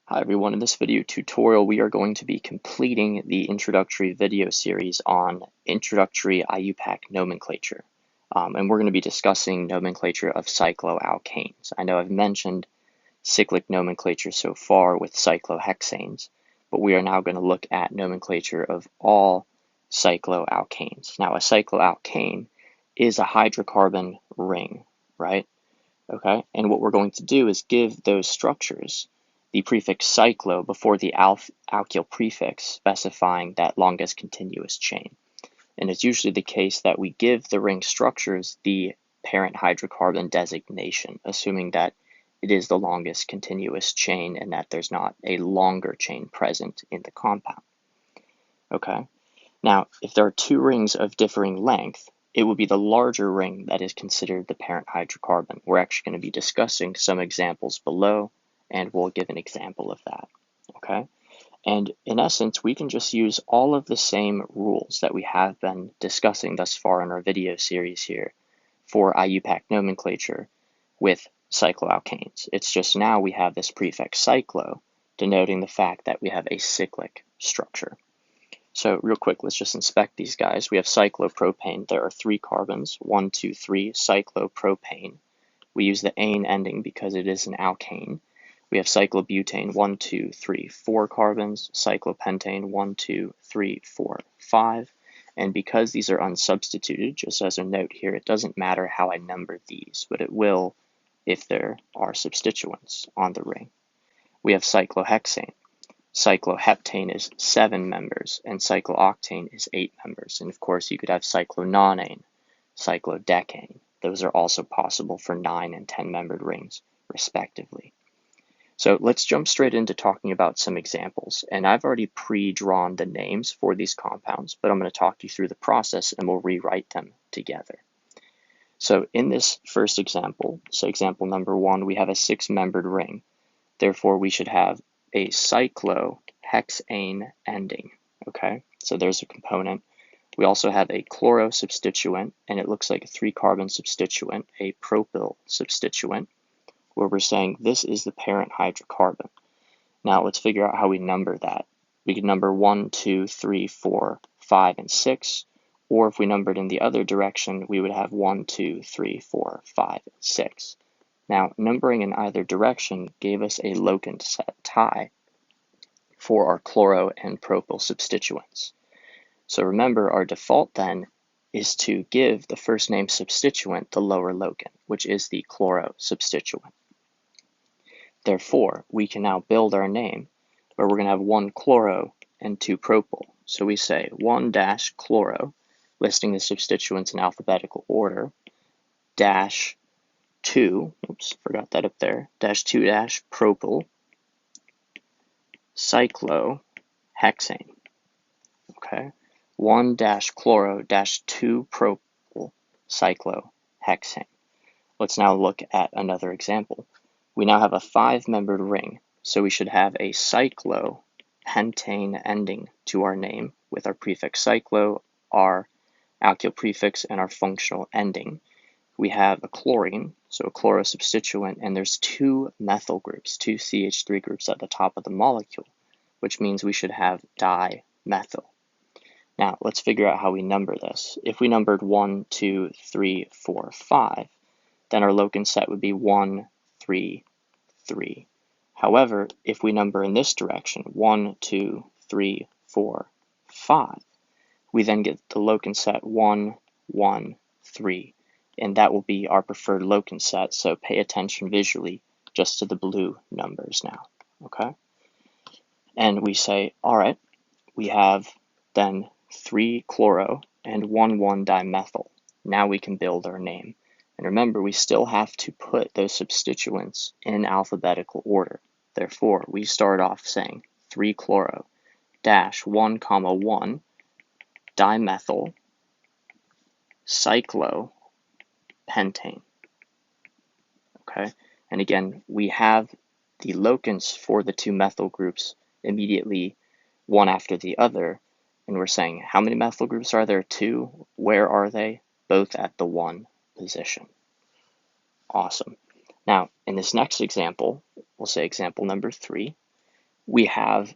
Hi everyone, in this video tutorial we are going to be completing the introductory video series on introductory IUPAC nomenclature. And we're going to be discussing nomenclature of cycloalkanes. I know I've mentioned cyclic nomenclature so far with cyclohexanes, but we are now going to look at nomenclature of all cycloalkanes. Now a cycloalkane is a hydrocarbon ring, right? Okay, and what we're going to do is give those structures the prefix cyclo before the alkyl prefix specifying that longest continuous chain. And it's usually the case that we give the ring structures the parent hydrocarbon designation, assuming that it is the longest continuous chain and that there's not a longer chain present in the compound. Okay, now if there are two rings of differing length, it will be the larger ring that is considered the parent hydrocarbon. We're actually going to be discussing some examples below, and we'll give an example of that, okay? And in essence, we can just use all of the same rules that we have been discussing thus far in our video series here for IUPAC nomenclature with cycloalkanes. It's just now we have this prefix cyclo, denoting the fact that we have a cyclic structure. So real quick, let's just inspect these guys. We have cyclopropane. There are 3 carbons, 1, 2, 3, cyclopropane. We use the ane ending because it is an alkane. We have cyclobutane, 1, 2, 3, 4 carbons, cyclopentane, 1, 2, 3, 4, 5. And because these are unsubstituted, just as a note here, it doesn't matter how I number these, but it will if there are substituents on the ring. We have cyclohexane. Cycloheptane is 7 members, and cyclooctane is 8 members. And of course, you could have cyclononane, cyclodecane. Those are also possible for 9 and 10-membered rings, respectively. So let's jump straight into talking about some examples. And I've already pre-drawn the names for these compounds, but I'm going to talk you through the process and we'll rewrite them together. So in this first example, so example number 1, we have a 6-membered ring. Therefore, we should have a cyclohexane ending, okay? So there's a component. We also have a chloro substituent, and it looks like a 3-carbon substituent, a propyl substituent, where we're saying this is the parent hydrocarbon. Now let's figure out how we number that. We can number 1, 2, 3, 4, 5, and 6, or if we numbered in the other direction, we would have 1, 2, 3, 4, 5, and 6. Now, numbering in either direction gave us a locant set tie for our chloro and propyl substituents. So remember, our default then is to give the first name substituent the lower locant, which is the chloro substituent. Therefore, we can now build our name where we're going to have 1 chloro and 2 propyl. So we say 1-chloro, listing the substituents in alphabetical order, dash 2, oops, forgot that up there, dash 2-propyl, cyclohexane. Okay, 1-chloro-2-propyl, cyclohexane. Let's now look at another example. We now have a 5-membered ring, so we should have a cyclopentane ending to our name with our prefix cyclo, our alkyl prefix, and our functional ending. We have a chlorine, so a chloro substituent, and there's 2 methyl groups, 2 CH3 groups at the top of the molecule, which means we should have dimethyl. Now, let's figure out how we number this. If we numbered 1, 2, 3, 4, 5, then our locant set would be 1, 3, 3. However, if we number in this direction, 1, 2, 3, 4, 5, we then get the locant set 1, 1, 3. And that will be our preferred locant set, so pay attention visually just to the blue numbers now, okay? And we say, all right, we have then 3 chloro and 1,1-dimethyl. Now we can build our name. And remember, we still have to put those substituents in alphabetical order. Therefore, we start off saying 3 chloro dash 1, 1 dimethyl cyclo pentane. Okay, and again, we have the locants for the 2 methyl groups immediately one after the other, and we're saying how many methyl groups are there? 2. Where are they? Both at the 1 position. Awesome. Now, in this next example, we'll say example number 3. we have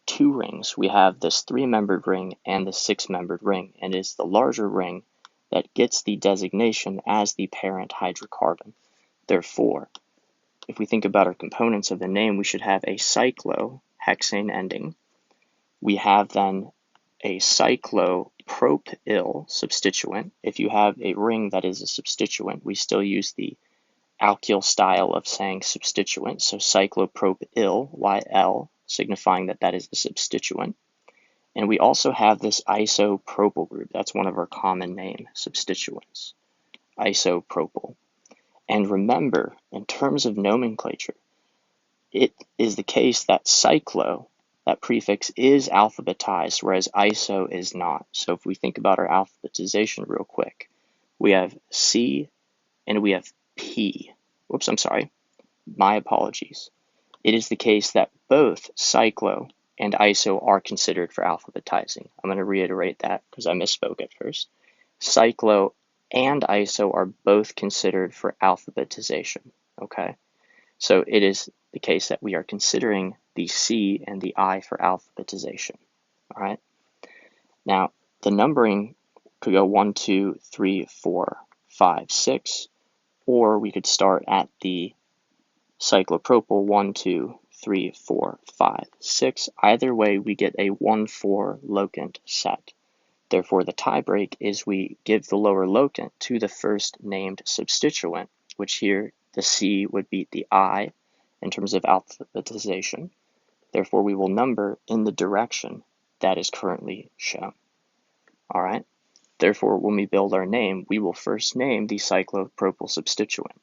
two rings. We have this 3-membered ring and the 6-membered ring, and it's the larger ring that gets the designation as the parent hydrocarbon. Therefore, if we think about our components of the name, we should have a cyclohexane ending. We have then a cyclopropyl substituent. If you have a ring that is a substituent, we still use the alkyl style of saying substituent, so cyclopropyl, YL, signifying that that is the substituent. And we also have this isopropyl group. That's one of our common name substituents, isopropyl. And remember, in terms of nomenclature, it is the case that cyclo, that prefix, is alphabetized, whereas iso is not. So if we think about our alphabetization real quick, we have C and we have P. Whoops, I'm sorry. My apologies. It is the case that both cyclo and iso are considered for alphabetizing. I'm going to reiterate that because I misspoke at first. Cyclo and iso are both considered for alphabetization, okay? So it is the case that we are considering the C and the I for alphabetization, all right? Now, the numbering could go 1, 2, 3, 4, 5, 6, or we could start at the cyclopropyl 1, 2, 3, 4, 5, 6. Either way, we get a 1,4 locant set. Therefore, the tie break is we give the lower locant to the first named substituent, which here the C would beat the I in terms of alphabetization. Therefore, we will number in the direction that is currently shown. All right. Therefore, when we build our name, we will first name the cyclopropyl substituent.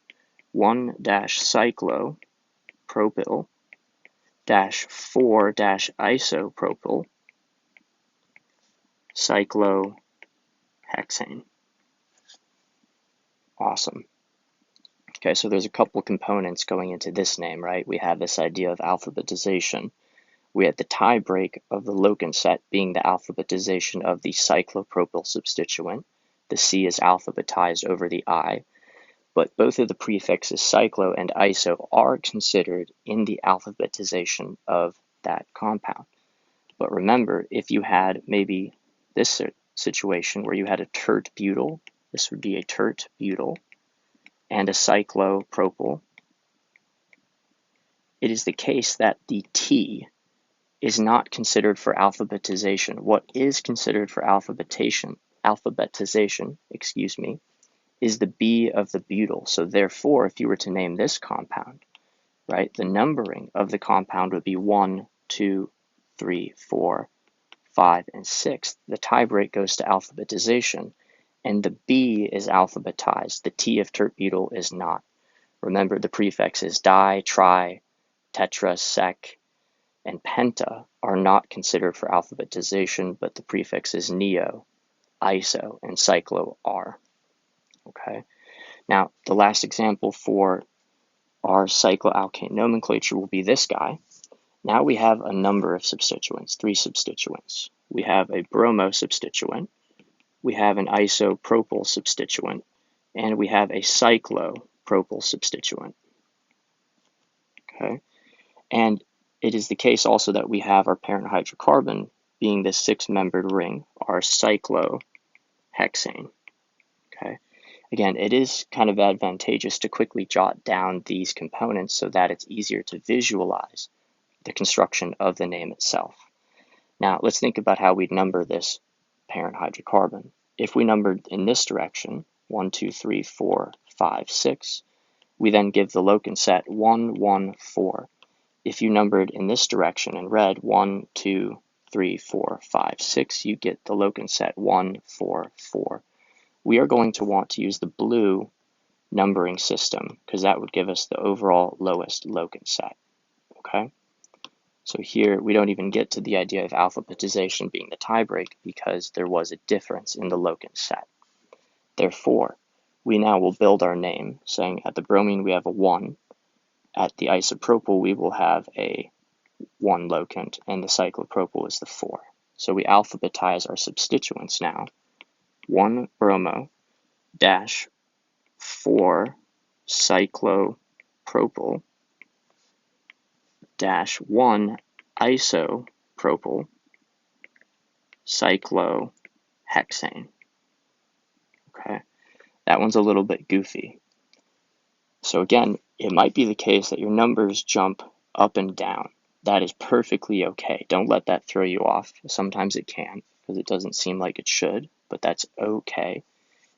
1-cyclopropyl -4-isopropyl cyclohexane. Awesome. Okay, so there's a couple components going into this name, right? We have this idea of alphabetization. We had the tie break of the locant set being the alphabetization of the cyclopropyl substituent. The C is alphabetized over the I, but both of the prefixes cyclo and iso are considered in the alphabetization of that compound. But remember, if you had maybe this situation where you had a tert butyl, this would be a tert butyl, and a cyclopropyl, it is the case that the T is not considered for alphabetization. What is considered for alphabetization, is the B of the butyl. So therefore, if you were to name this compound, right, the numbering of the compound would be 1, 2, 3, 4, 5, and 6. The tie break goes to alphabetization, and the B is alphabetized. The T of tert butyl is not. Remember, the prefixes di, tri, tetra, sec, and penta are not considered for alphabetization, but the prefixes neo, iso, and cyclo are. Okay. Now, the last example for our cycloalkane nomenclature will be this guy. Now we have a number of substituents, 3 substituents. We have a bromo substituent, we have an isopropyl substituent, and we have a cyclopropyl substituent. Okay. And it is the case also that we have our parent hydrocarbon being this 6-membered ring, our cyclohexane. Okay. Again, it is kind of advantageous to quickly jot down these components so that it's easier to visualize the construction of the name itself. Now, let's think about how we'd number this parent hydrocarbon. If we numbered in this direction, 1, 2, 3, 4, 5, 6, we then give the locant set 1, 1, 4. If you numbered in this direction in red, 1, 2, 3, 4, 5, 6, you get the locant set 1, 4, 4. We are going to want to use the blue numbering system because that would give us the overall lowest locant set. Okay? So here we don't even get to the idea of alphabetization being the tiebreak because there was a difference in the locant set. Therefore, we now will build our name saying at the bromine we have a 1, at the isopropyl we will have a 1 locant, and the cyclopropyl is the 4. So we alphabetize our substituents now. 1 bromo dash 4 cyclopropyl dash 1 isopropyl cyclohexane. Okay, that one's a little bit goofy. So again, it might be the case that your numbers jump up and down. That is perfectly okay. Don't let that throw you off. Sometimes it can, because it doesn't seem like it should, but that's okay.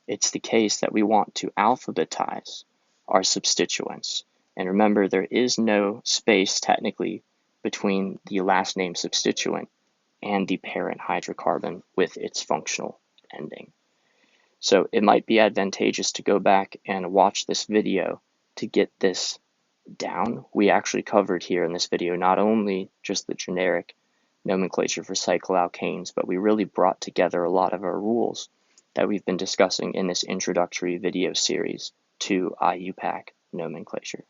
It's the case that we want to alphabetize our substituents. And remember, there is no space technically between the last name substituent and the parent hydrocarbon with its functional ending. So it might be advantageous to go back and watch this video to get this down. We actually covered here in this video not only just the generic nomenclature for cycloalkanes, but we really brought together a lot of our rules that we've been discussing in this introductory video series to IUPAC nomenclature.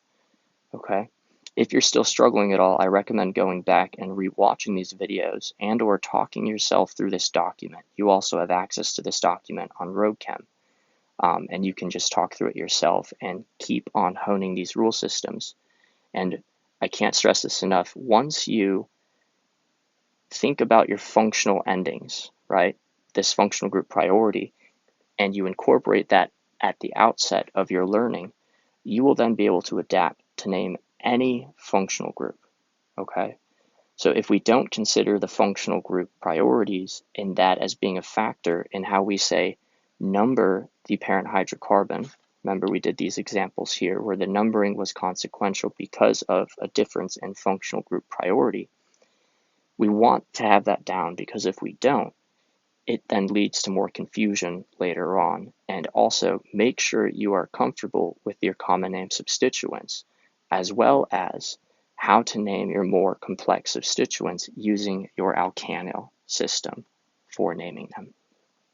Okay? If you're still struggling at all, I recommend going back and rewatching these videos and or talking yourself through this document. You also have access to this document on Rogue Chem, and you can just talk through it yourself and keep on honing these rule systems. And I can't stress this enough. Once you think about your functional endings, right, this functional group priority, and you incorporate that at the outset of your learning, you will then be able to adapt to name any functional group, okay? So if we don't consider the functional group priorities in that as being a factor in how we say number the parent hydrocarbon, remember we did these examples here where the numbering was consequential because of a difference in functional group priority, we want to have that down, because if we don't, it then leads to more confusion later on. And also make sure you are comfortable with your common name substituents, as well as how to name your more complex substituents using your alkanyl system for naming them.